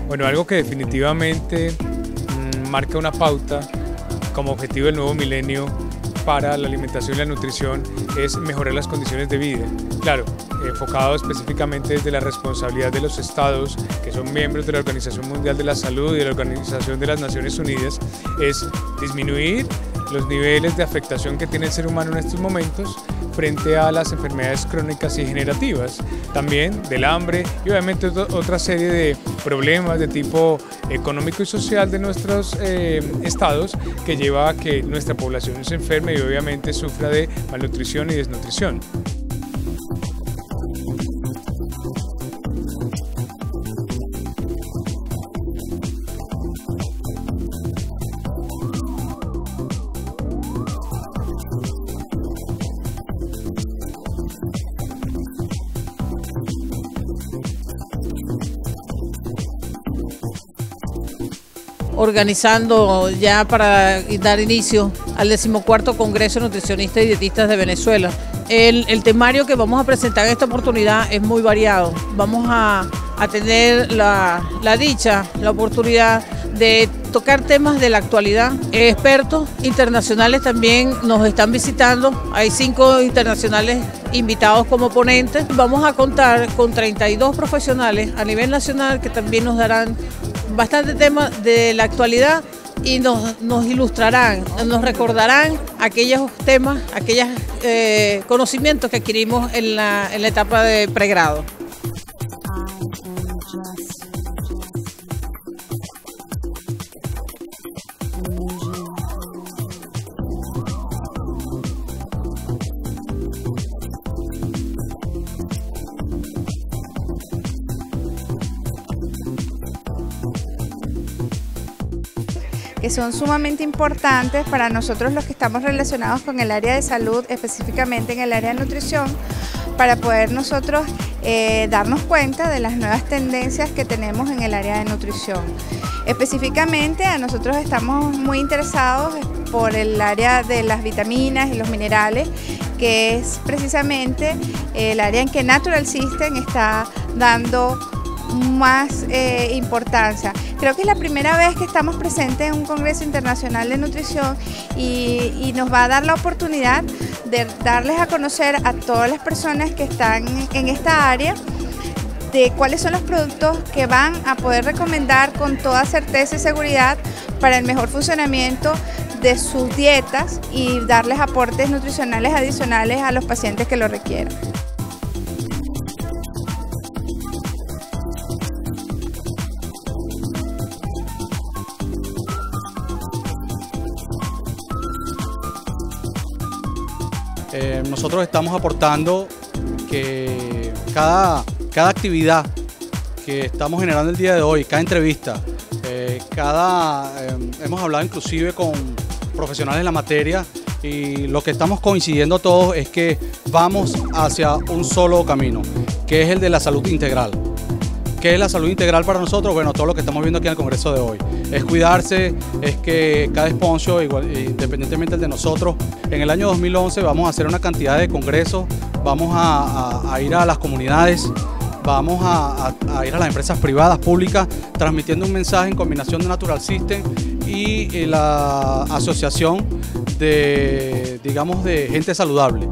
Bueno, algo que definitivamente marca una pauta como objetivo del nuevo milenio para la alimentación y la nutrición es mejorar las condiciones de vida. Claro, enfocado específicamente desde la responsabilidad de los estados, que son miembros de la Organización Mundial de la Salud y de la Organización de las Naciones Unidas, es disminuir los niveles de afectación que tiene el ser humano en estos momentos frente a las enfermedades crónicas y degenerativas, también del hambre y obviamente otra serie de problemas de tipo económico y social de nuestros estados que lleva a que nuestra población se enferme y obviamente sufra de malnutrición y desnutrición. Organizando ya para dar inicio al 14º Congreso de Nutricionistas y Dietistas de Venezuela. El temario que vamos a presentar en esta oportunidad es muy variado. Vamos a tener la dicha, la oportunidad de tocar temas de la actualidad. Expertos internacionales también nos están visitando. Hay 5 internacionales invitados como ponentes. Vamos a contar con 32 profesionales a nivel nacional que también nos darán bastante temas de la actualidad y nos ilustrarán, nos recordarán aquellos temas, aquellos conocimientos que adquirimos en la etapa de pregrado. Que son sumamente importantes para nosotros los que estamos relacionados con el área de salud, específicamente en el área de nutrición, para poder nosotros darnos cuenta de las nuevas tendencias que tenemos en el área de nutrición. Específicamente a nosotros estamos muy interesados por el área de las vitaminas y los minerales, que es precisamente el área en que Natural System está dando más importancia. Creo que es la primera vez que estamos presentes en un Congreso Internacional de Nutrición y nos va a dar la oportunidad de darles a conocer a todas las personas que están en esta área de cuáles son los productos que van a poder recomendar con toda certeza y seguridad para el mejor funcionamiento de sus dietas y darles aportes nutricionales adicionales a los pacientes que lo requieran. Nosotros estamos aportando que cada actividad que estamos generando el día de hoy, cada entrevista, hemos hablado inclusive con profesionales de la materia y lo que estamos coincidiendo todos es que vamos hacia un solo camino, que es el de la salud integral. ¿Qué es la salud integral para nosotros? Bueno, todo lo que estamos viendo aquí en el Congreso de hoy. Es cuidarse, es que cada sponsor, independientemente de nosotros, en el año 2011 vamos a hacer una cantidad de congresos, vamos a ir a las comunidades, vamos a ir a las empresas privadas, públicas, transmitiendo un mensaje en combinación de Natural System y la asociación de gente saludable.